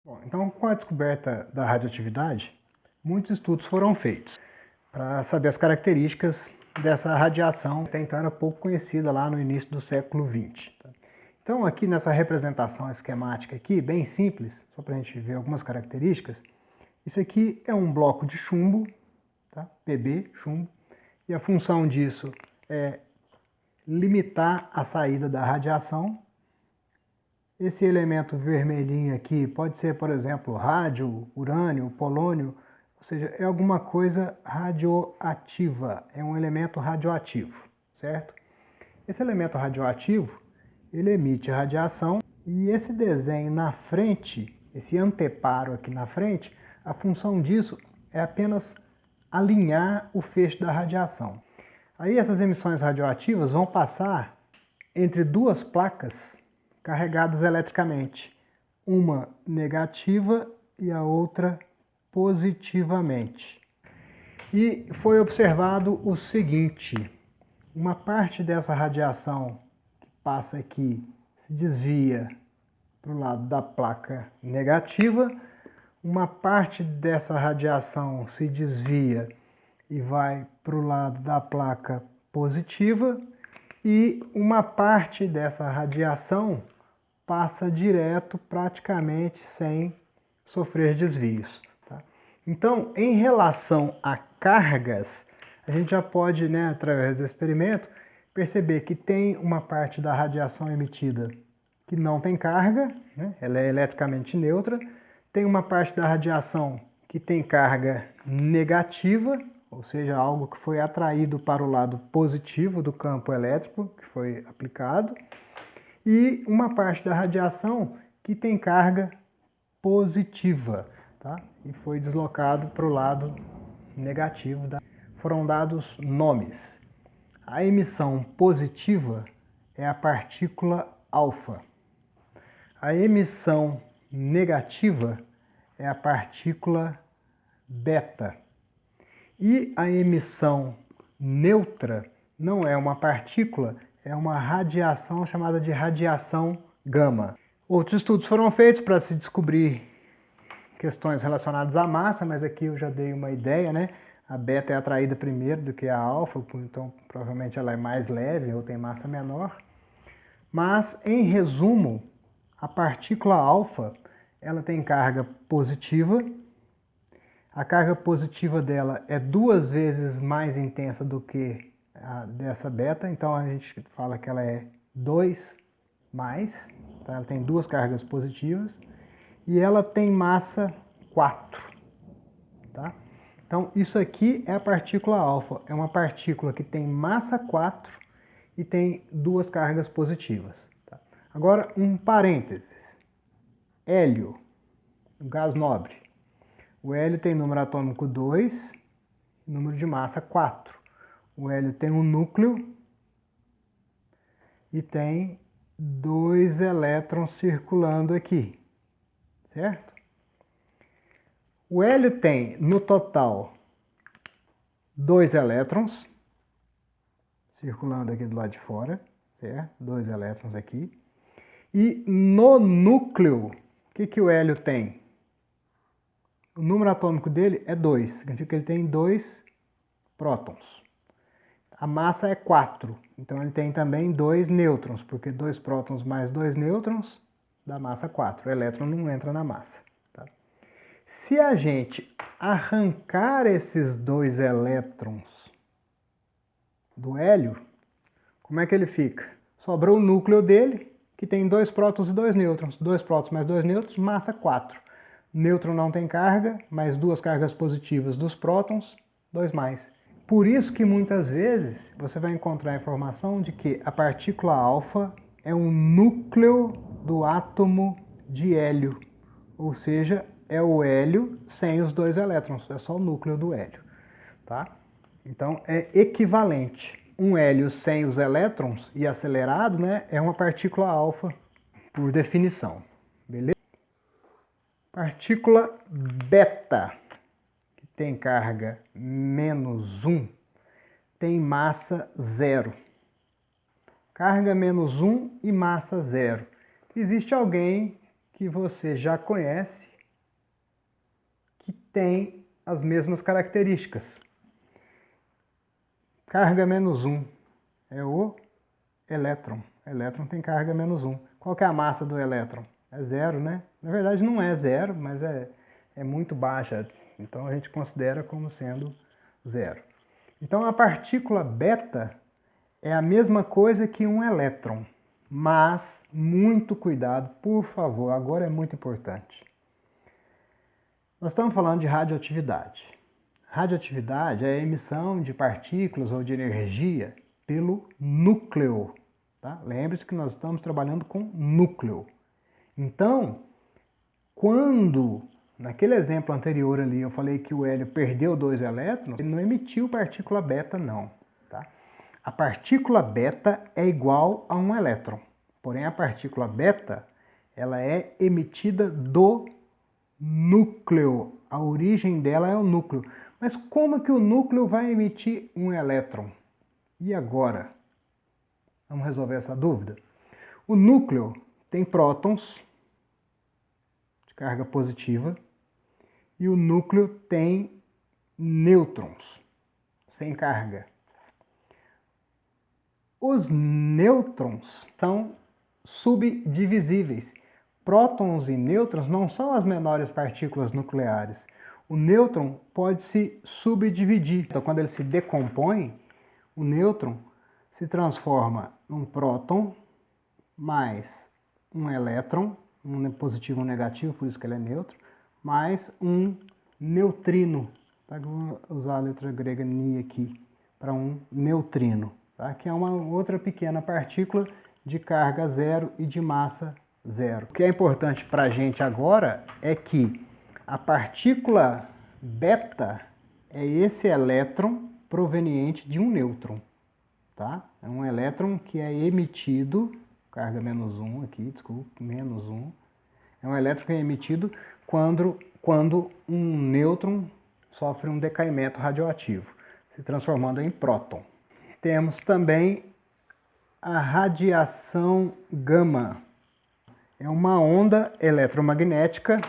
Bom, então, com a descoberta da radioatividade, muitos estudos foram feitos para saber as características dessa radiação, que até então era pouco conhecida lá no início do século XX. Então, aqui nessa representação esquemática aqui, bem simples, só para a gente ver algumas características, isso aqui é um bloco de chumbo, tá? Pb, chumbo, e a função disso é limitar a saída da radiação. Esse elemento vermelhinho aqui pode ser, por exemplo, rádio, urânio, polônio, ou seja, é alguma coisa radioativa, é um elemento radioativo, certo? Esse elemento radioativo, ele emite radiação e esse desenho na frente, esse anteparo aqui na frente, a função disso é apenas alinhar o feixe da radiação. Aí essas emissões radioativas vão passar entre duas placas carregadas eletricamente, uma negativa e a outra positivamente. E foi observado o seguinte: uma parte dessa radiação que passa aqui se desvia para o lado da placa negativa, uma parte dessa radiação se desvia e vai para o lado da placa positiva, e uma parte dessa radiação passa direto, praticamente sem sofrer desvios. Tá? Então, em relação a cargas, a gente já pode, através do experimento, perceber que tem uma parte da radiação emitida que não tem carga, ela é eletricamente neutra, tem uma parte da radiação que tem carga negativa, ou seja, algo que foi atraído para o lado positivo do campo elétrico que foi aplicado, e uma parte da radiação que tem carga positiva, tá? E foi deslocado para o lado negativo. Foram dados nomes. A emissão positiva é a partícula alfa. A emissão negativa é a partícula beta. E a emissão neutra não é uma partícula, é uma radiação chamada de radiação gama. Outros estudos foram feitos para se descobrir questões relacionadas à massa, mas aqui eu já dei uma ideia, né? A beta é atraída primeiro do que a alfa, então provavelmente ela é mais leve ou tem massa menor. Mas, em resumo, a partícula alfa, ela tem carga positiva. A carga positiva dela é 2 vezes mais intensa do que a dessa beta, então a gente fala que ela é 2 mais, tá? Ela tem 2 cargas positivas e ela tem massa 4, tá? Então isso aqui é a partícula alfa, é uma partícula que tem massa 4 e tem 2 cargas positivas. Tá? Agora um parênteses, hélio, um gás nobre. O hélio tem número atômico 2, número de massa 4. O hélio tem um núcleo e tem 2 elétrons circulando aqui, certo? O hélio tem, no total, 2 elétrons circulando aqui do lado de fora, certo? 2 elétrons aqui. E no núcleo, o que o hélio tem? O número atômico dele é 2, significa que ele tem 2 prótons. A massa é 4, então ele tem também 2 nêutrons, porque 2 prótons mais 2 nêutrons dá massa 4. O elétron não entra na massa. Tá? Se a gente arrancar esses 2 elétrons do hélio, como é que ele fica? Sobrou o núcleo dele, que tem 2 prótons e 2 nêutrons. 2 prótons mais 2 nêutrons, massa 4. Nêutron não tem carga, mais 2 cargas positivas dos prótons, 2 mais. Por isso que muitas vezes você vai encontrar a informação de que a partícula alfa é um núcleo do átomo de hélio, ou seja, é o hélio sem os 2 elétrons, é só o núcleo do hélio. Tá? Então é equivalente. Um hélio sem os elétrons e acelerado, é uma partícula alfa por definição. Beleza? Partícula beta, que tem carga menos 1, tem massa 0. Carga menos 1 e massa 0. Existe alguém que você já conhece, tem as mesmas características. Carga -1 é o elétron. O elétron tem carga -1. Qual que é a massa do elétron? É 0, né? Na verdade não é 0, mas é muito baixa. Então a gente considera como sendo 0. Então a partícula beta é a mesma coisa que um elétron. Mas, muito cuidado, por favor, agora é muito importante. Nós estamos falando de radioatividade. Radioatividade é a emissão de partículas ou de energia pelo núcleo. Tá? Lembre-se que nós estamos trabalhando com núcleo. Então, quando, naquele exemplo anterior ali, eu falei que o hélio perdeu 2 elétrons, ele não emitiu partícula beta, não. Tá? A partícula beta é igual a um elétron. Porém, a partícula beta, ela é emitida do núcleo. A origem dela é o núcleo. Mas como que o núcleo vai emitir um elétron? E agora? Vamos resolver essa dúvida? O núcleo tem prótons de carga positiva e o núcleo tem nêutrons sem carga. Os nêutrons são subdivisíveis. Prótons e nêutrons não são as menores partículas nucleares. O nêutron pode se subdividir. Então, quando ele se decompõe, o nêutron se transforma num próton mais um elétron, um positivo e um negativo, por isso que ele é neutro, mais um neutrino. Tá? Vou usar a letra grega ni aqui para um neutrino, tá? Que é uma outra pequena partícula de carga zero e de massa zero. O que é importante para a gente agora é que a partícula beta é esse elétron proveniente de um nêutron. Tá? É um elétron que é emitido, carga -1 aqui, desculpa, -1. É um elétron que é emitido quando um nêutron sofre um decaimento radioativo, se transformando em próton. Temos também a radiação gama. É uma onda eletromagnética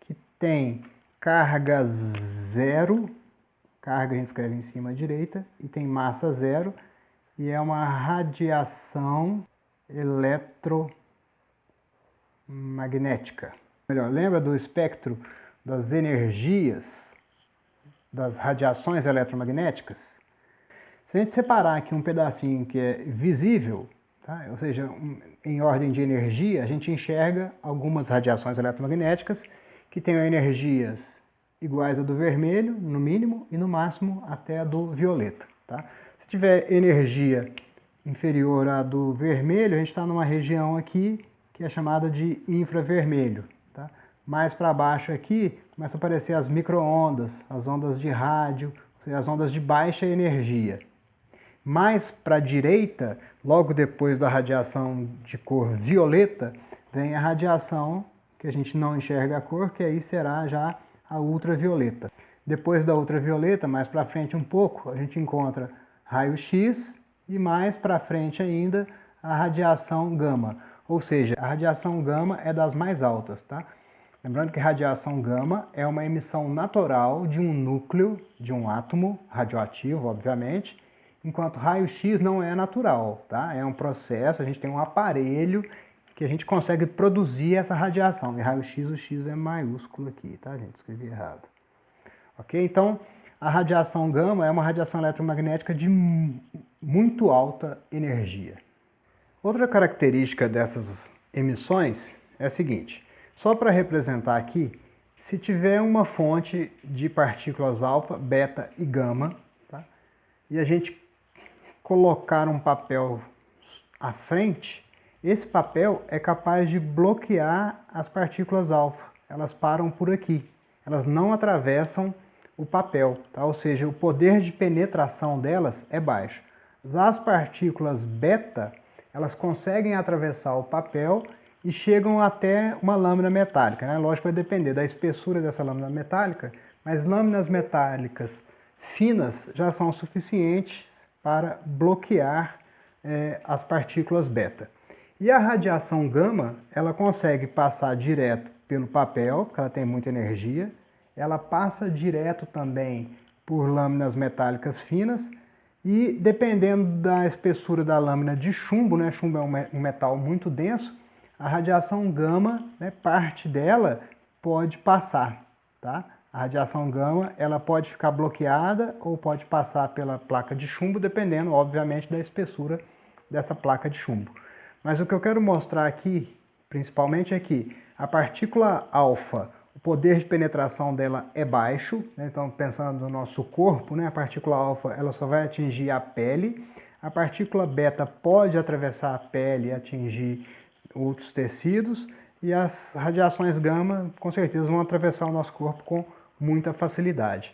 que tem carga zero, carga a gente escreve em cima à direita, e tem massa zero, e é uma radiação eletromagnética. Melhor, lembra do espectro das energias, das radiações eletromagnéticas? Se a gente separar aqui um pedacinho que é visível, tá? Ou seja, em ordem de energia, a gente enxerga algumas radiações eletromagnéticas que têm energias iguais a do vermelho, no mínimo, e no máximo até a do violeta. Tá? Se tiver energia inferior à do vermelho, a gente está numa região aqui que é chamada de infravermelho. Tá? Mais para baixo aqui, começam a aparecer as micro-ondas, as ondas de rádio, ou seja, as ondas de baixa energia. Mais para a direita, logo depois da radiação de cor violeta, vem a radiação que a gente não enxerga a cor, que aí será já a ultravioleta. Depois da ultravioleta, mais para frente um pouco, a gente encontra raio-x e mais para frente ainda a radiação gama. Ou seja, a radiação gama é das mais altas, tá? Lembrando que radiação gama é uma emissão natural de um núcleo, de um átomo radioativo, obviamente, enquanto raio-x não é natural, tá? É um processo, a gente tem um aparelho que a gente consegue produzir essa radiação. E raio-x, o x é maiúsculo aqui, tá, gente? Escrevi errado. Ok? Então, a radiação gama é uma radiação eletromagnética de muito alta energia. Outra característica dessas emissões é a seguinte. Só para representar aqui, se tiver uma fonte de partículas alfa, beta e gama, tá? E a gente colocar um papel à frente, esse papel é capaz de bloquear as partículas alfa. Elas param por aqui, elas não atravessam o papel, tá? Ou seja, o poder de penetração delas é baixo. As partículas beta, elas conseguem atravessar o papel e chegam até uma lâmina metálica, né? Lógico, vai depender da espessura dessa lâmina metálica, mas lâminas metálicas finas já são suficientes para bloquear as partículas beta. E a radiação gama, ela consegue passar direto pelo papel, porque ela tem muita energia, ela passa direto também por lâminas metálicas finas e, dependendo da espessura da lâmina de chumbo, né, chumbo é um metal muito denso, a radiação gama, né, parte dela pode passar, tá? A radiação gama, ela pode ficar bloqueada ou pode passar pela placa de chumbo, dependendo, obviamente, da espessura dessa placa de chumbo. Mas o que eu quero mostrar aqui, principalmente, é que a partícula alfa, o poder de penetração dela é baixo, né? Então, pensando no nosso corpo, né, a partícula alfa ela só vai atingir a pele, a partícula beta pode atravessar a pele e atingir outros tecidos, e as radiações gama, com certeza, vão atravessar o nosso corpo com muita facilidade.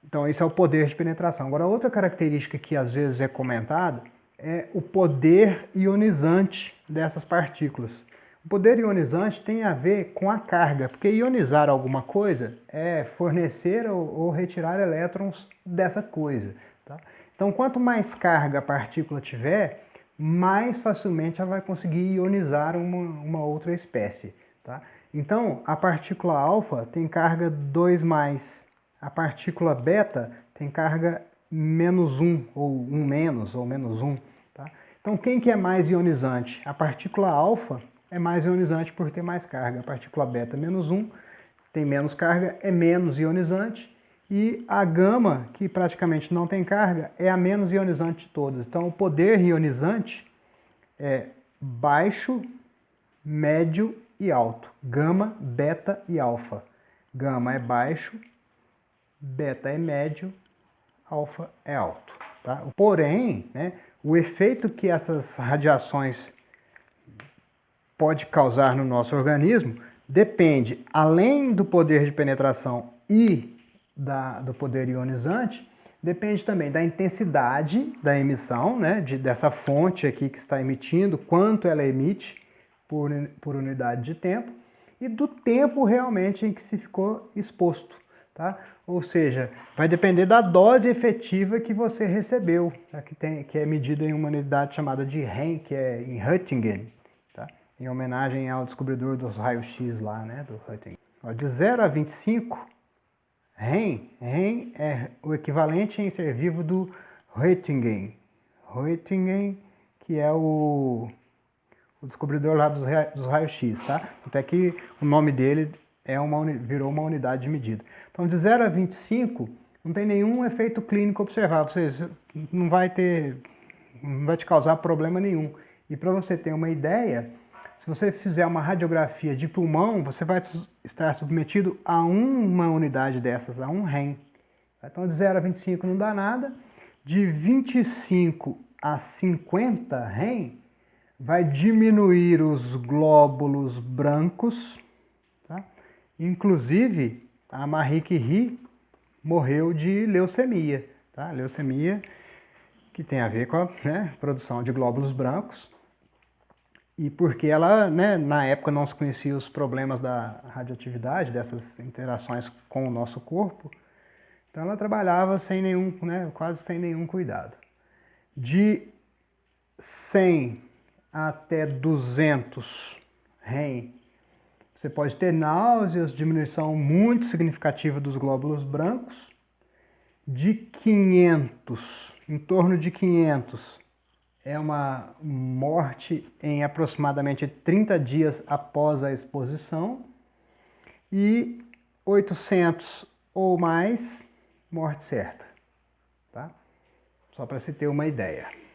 Então, esse é o poder de penetração. Agora, outra característica que às vezes é comentada é o poder ionizante dessas partículas. O poder ionizante tem a ver com a carga, porque ionizar alguma coisa é fornecer ou retirar elétrons dessa coisa. Tá? Então, quanto mais carga a partícula tiver, mais facilmente ela vai conseguir ionizar uma outra espécie. Tá? Então, a partícula alfa tem carga 2+, a partícula beta tem carga -1, ou 1-, ou -1. Tá? Então, quem que é mais ionizante? A partícula alfa é mais ionizante por ter mais carga. A partícula beta, -1, tem menos carga, é menos ionizante. E a gama, que praticamente não tem carga, é a menos ionizante de todas. Então, o poder ionizante é baixo, médio e alto. Gama, beta e alfa. Gama é baixo, beta é médio, alfa é alto. Tá? Porém, né, o efeito que essas radiações pode causar no nosso organismo depende, além do poder de penetração e do poder ionizante, depende também da intensidade da emissão, né, dessa fonte aqui que está emitindo, quanto ela emite por unidade de tempo, e do tempo realmente em que se ficou exposto. Tá? Ou seja, vai depender da dose efetiva que você recebeu, tá? que é medida em uma unidade chamada de Rem, que é em Röntgen, tá? Em homenagem ao descobridor dos raios-x lá, né, do Röntgen. De 0 a 25, Rem é o equivalente em ser vivo do Röntgen. Röntgen, que é o descobridor lá dos raios-x, tá? Até que o nome dele virou uma unidade de medida. Então, de 0 a 25, não tem nenhum efeito clínico observável, ou seja, não vai te causar problema nenhum. E para você ter uma ideia, se você fizer uma radiografia de pulmão, você vai estar submetido a uma unidade dessas, a um Rem. Então, de 0 a 25 não dá nada, de 25 a 50 Rem, vai diminuir os glóbulos brancos, tá? Inclusive, a Marie Curie morreu de leucemia, tá? Leucemia que tem a ver com a produção de glóbulos brancos, e porque ela, né, na época não se conhecia os problemas da radioatividade, dessas interações com o nosso corpo, então ela trabalhava sem nenhum, quase sem nenhum cuidado. De 100 até 200 Rem, você pode ter náuseas, diminuição muito significativa dos glóbulos brancos. De 500, em torno de 500, é uma morte em aproximadamente 30 dias após a exposição. E 800 ou mais, morte certa. Tá? Só para se ter uma ideia.